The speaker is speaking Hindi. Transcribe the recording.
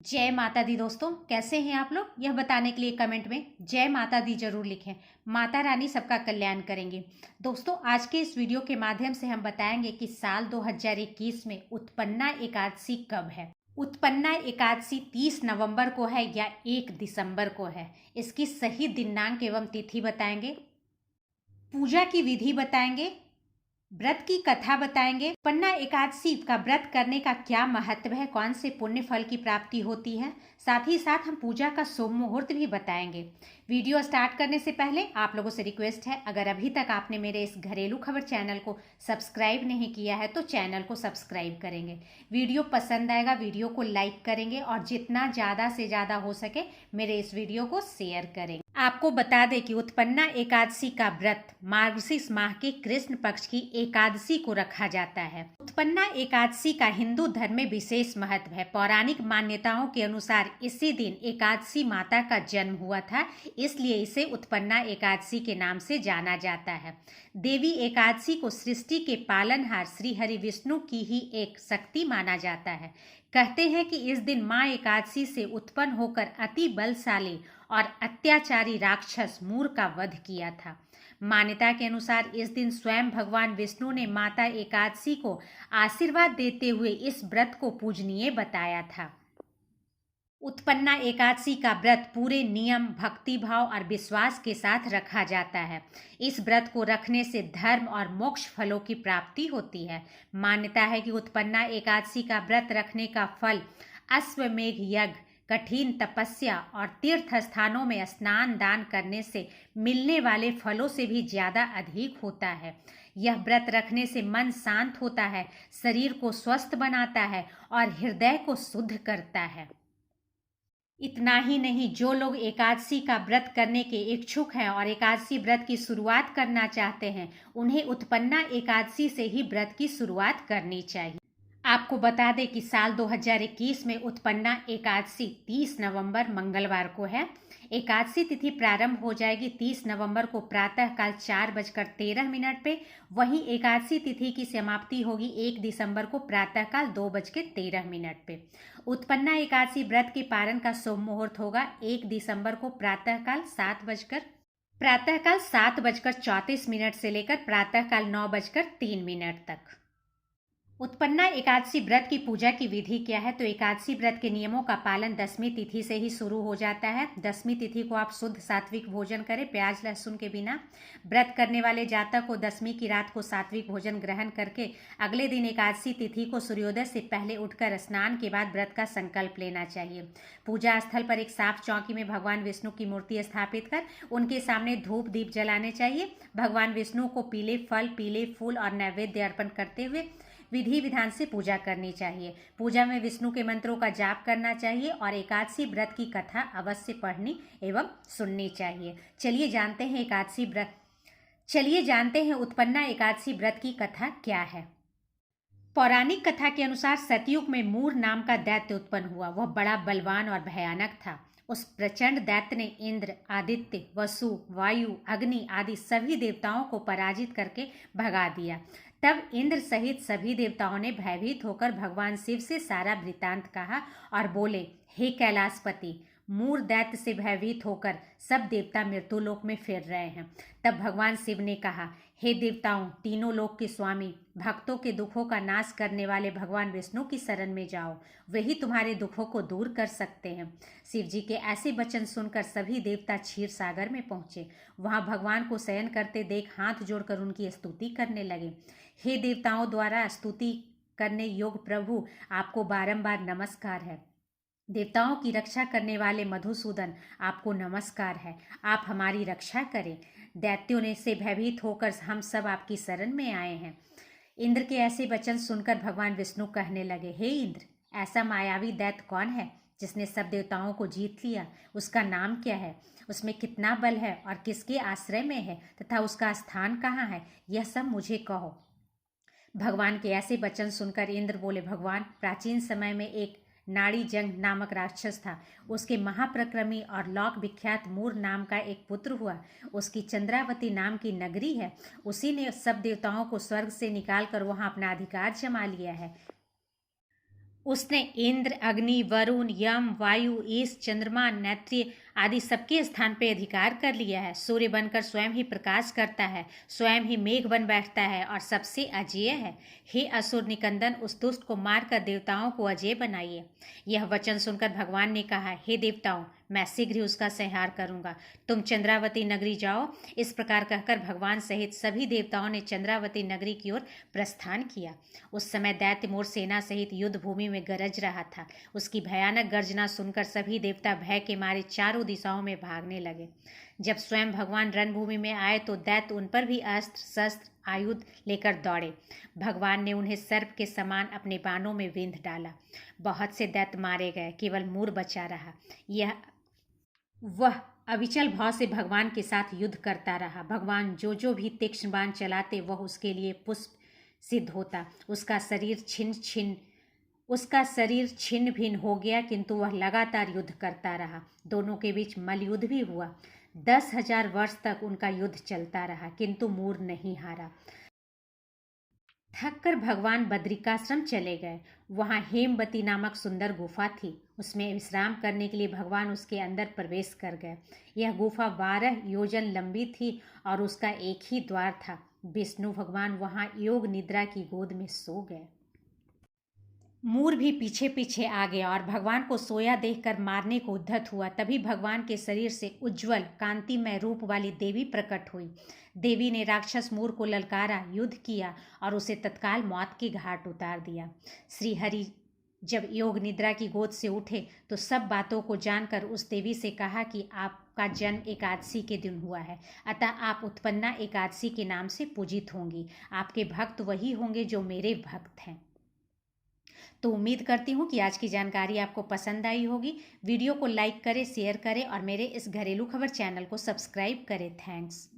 जय माता दी दोस्तों, कैसे हैं आप लोग? यह बताने के लिए कमेंट में जय माता दी जरूर लिखें। माता रानी सबका कल्याण करेंगे। दोस्तों, आज के इस वीडियो के माध्यम से हम बताएंगे कि साल 2021 में उत्पन्ना एकादशी कब है। उत्पन्ना एकादशी 30 नवंबर को है या 1 दिसंबर को है। इसकी सही दिनांक एवं तिथि बताएंगे, पूजा की विधि बताएंगे, व्रत की कथा बताएंगे, उत्पन्ना एकादशी का व्रत करने का क्या महत्व है, कौन से पुण्य फल की प्राप्ति होती है। साथ ही साथ हम पूजा का शुभ मुहूर्त भी बताएंगे। वीडियो स्टार्ट करने से पहले आप लोगों से रिक्वेस्ट है, अगर अभी तक आपने मेरे इस घरेलू खबर चैनल को सब्सक्राइब नहीं किया है तो चैनल को सब्सक्राइब करेंगे। वीडियो पसंद आएगा, वीडियो को लाइक करेंगे और जितना ज़्यादा से ज़्यादा हो सके मेरे इस वीडियो को शेयर करेंगे। आपको बता दें कि उत्पन्ना एकादशी का व्रत मार्गशीर्ष माह के कृष्ण पक्ष की एकादशी को रखा जाता है। उत्पन्ना एकादशी का हिंदू धर्म में विशेष महत्व है। पौराणिक मान्यताओं के अनुसार इसी दिन एकादशी माता का जन्म हुआ था, इसलिए इसे उत्पन्ना एकादशी के नाम से जाना जाता है। देवी एकादशी को सृष्टि के पालनहार श्री हरि विष्णु की ही एक शक्ति माना जाता है। कहते हैं कि इस दिन माँ एकादशी से उत्पन्न होकर अति बलशाली और अत्याचारी राक्षस मूर का वध किया था। मान्यता के अनुसार इस दिन स्वयं भगवान विष्णु ने माता एकादशी को आशीर्वाद देते हुए इस व्रत को पूजनीय बताया था। उत्पन्ना एकादशी का व्रत पूरे नियम, भक्ति भाव और विश्वास के साथ रखा जाता है। इस व्रत को रखने से धर्म और मोक्ष फलों की प्राप्ति होती है। मान्यता है कि उत्पन्ना एकादशी का व्रत रखने का फल अश्वमेघ यज्ञ, कठिन तपस्या और तीर्थ स्थानों में स्नान दान करने से मिलने वाले फलों से भी ज़्यादा अधिक होता है। यह व्रत रखने से मन शांत होता है, शरीर को स्वस्थ बनाता है और हृदय को शुद्ध करता है। इतना ही नहीं, जो लोग एकादशी का व्रत करने के इच्छुक हैं और एकादशी व्रत की शुरुआत करना चाहते हैं, उन्हें उत्पन्ना एकादशी से ही व्रत की शुरुआत करनी चाहिए। आपको बता दें कि साल 2021 में उत्पन्ना एकादशी 30 नवंबर मंगलवार को है। एकादशी तिथि प्रारंभ हो जाएगी 30 नवंबर को प्रातःकाल 4:13 पे। वहीं एकादशी तिथि की समाप्ति होगी 1 दिसंबर को प्रातःकाल 2:13 पे। उत्पन्ना एकादशी व्रत के पारण का शुभ मुहूर्त होगा 1 दिसंबर को प्रातःकाल 7:34 से लेकर प्रातःकाल 9:03 तक। उत्पन्ना एकादशी व्रत की पूजा की विधि क्या है? तो एकादशी व्रत के नियमों का पालन दशमी तिथि से ही शुरू हो जाता है। दशमी तिथि को आप शुद्ध सात्विक भोजन करें, प्याज लहसुन के बिना। व्रत करने वाले जातक को दशमी की रात को सात्विक भोजन ग्रहण करके अगले दिन एकादशी तिथि को सूर्योदय से पहले उठकर स्नान के बाद व्रत का संकल्प लेना चाहिए। पूजा स्थल पर एक साफ चौकी में भगवान विष्णु की मूर्ति स्थापित कर उनके सामने धूप दीप जलाने चाहिए। भगवान विष्णु को पीले फल, पीले फूल और नैवेद्य अर्पण करते हुए विधि विधान से पूजा करनी चाहिए। पूजा में विष्णु के मंत्रों का जाप करना चाहिए और एकादशी व्रत की कथा अवश्य पढ़नी एवं सुननी चाहिए। चलिए जानते हैं उत्पन्ना एकादशी व्रत की कथा क्या है। पौराणिक कथा के अनुसार सतयुग में मूर नाम का दैत्य उत्पन्न हुआ। वह बड़ा बलवान और भयानक था। उस प्रचंड दैत्य ने इंद्र, आदित्य, वसु, वायु, अग्नि आदि सभी देवताओं को पराजित करके भगा दिया। तब इंद्र सहित सभी देवताओं ने भयभीत होकर भगवान शिव से सारा वृतांत कहा और बोले, हे कैलाशपति, मूर दैत्य से भयभीत होकर सब देवता मृत्युलोक में फिर रहे हैं। तब भगवान शिव ने कहा, हे देवताओं, तीनों लोक के स्वामी, भक्तों के दुखों का नाश करने वाले भगवान विष्णु की शरण में जाओ, वही तुम्हारे दुखों को दूर कर सकते हैं। शिव जी के ऐसे वचन सुनकर सभी देवता क्षीर सागर में पहुंचे। वहां भगवान को शयन करते देख हाथ जोड़कर उनकी स्तुति करने लगे। हे देवताओं द्वारा स्तुति करने योग्य प्रभु, आपको बारंबार नमस्कार है। देवताओं की रक्षा करने वाले मधुसूदन, आपको नमस्कार है। आप हमारी रक्षा करें। दैत्यों ने से भयभीत होकर हम सब आपकी शरण में आए हैं। इंद्र के ऐसे वचन सुनकर भगवान विष्णु कहने लगे, हे इंद्र, ऐसा मायावी दैत्य कौन है जिसने सब देवताओं को जीत लिया? उसका नाम क्या है? उसमें कितना बल है और किसके आश्रय में है तथा उसका स्थान कहाँ है? यह सब मुझे कहो। भगवान के ऐसे वचन सुनकर इंद्र बोले, भगवान, प्राचीन समय में एक नाड़ी जंग नामक राक्षस था। उसके महाप्रक्रमी और लोक विख्यात मूर नाम का एक पुत्र हुआ। उसकी चंद्रावती नाम की नगरी है। उसी ने सब देवताओं को स्वर्ग से निकालकर वहां अपना अधिकार जमा लिया है। उसने इंद्र, अग्नि, वरुण, यम, वायु, ईश, चंद्रमा, नैत्य आदि सबके स्थान पर अधिकार कर लिया है। सूर्य बनकर स्वयं ही प्रकाश करता है, स्वयं ही मेघ बन बैठता है और सबसे अजेय है। हे असुर निकंदन, उस दुष्ट को मारकर देवताओं को अजेय बनाइए। यह वचन सुनकर भगवान ने कहा, हे देवताओं, मैं शीघ्र ही उसका संहार करूंगा। तुम चंद्रावती नगरी जाओ। इस प्रकार कहकर भगवान सहित सभी देवताओं ने चंद्रावती नगरी की ओर प्रस्थान किया। उस समय दैत्य मोर सेना सहित युद्ध भूमि में गरज रहा था। उसकी भयानक गर्जना सुनकर सभी देवता भय के मारे चारों दिशाओं में भागने लगे। जब स्वयं भगवान रणभूमि में आए तो दैत्य उन पर भी अस्त्र शस्त्र आयुध लेकर दौड़े। भगवान ने उन्हें सर्प के समान अपने बाणों में विंध डाला। बहुत से दैत्य मारे गए, केवल मूर बचा रहा। वह अविचल भाव से भगवान के साथ युद्ध करता रहा। भगवान जो भी तीक्ष्ण बाण चलाते वह उसके लिए पुष्प सिद्ध होता। उसका शरीर छिन्न भिन्न हो गया, किंतु वह लगातार युद्ध करता रहा। दोनों के बीच मल्लयुद्ध भी हुआ। 10,000 वर्ष तक उनका युद्ध चलता रहा, किंतु मूर नहीं हारा। थक कर भगवान बद्रिकाश्रम चले गए। वहाँ हेमवती नामक सुंदर गुफा थी। उसमें विश्राम करने के लिए भगवान उसके अंदर प्रवेश कर गए। यह गुफा 12 योजन लंबी थी और उसका एक ही द्वार था। विष्णु भगवान वहाँ योग निद्रा की गोद में सो गए। मूर भी पीछे पीछे आ गया और भगवान को सोया देखकर मारने को उद्यत हुआ। तभी भगवान के शरीर से उज्ज्वल कांतिमय रूप वाली देवी प्रकट हुई। देवी ने राक्षस मूर को ललकारा, युद्ध किया और उसे तत्काल मौत की घाट उतार दिया। श्री हरि जब योग निद्रा की गोद से उठे तो सब बातों को जानकर उस देवी से कहा कि आपका जन्म एकादशी के दिन हुआ है, अतः आप उत्पन्ना एकादशी के नाम से पूजित होंगी। आपके भक्त वही होंगे जो मेरे भक्त हैं। तो उम्मीद करती हूँ कि आज की जानकारी आपको पसंद आई होगी। वीडियो को लाइक करें, शेयर करें और मेरे इस घरेलू खबर चैनल को सब्सक्राइब करें। थैंक्स।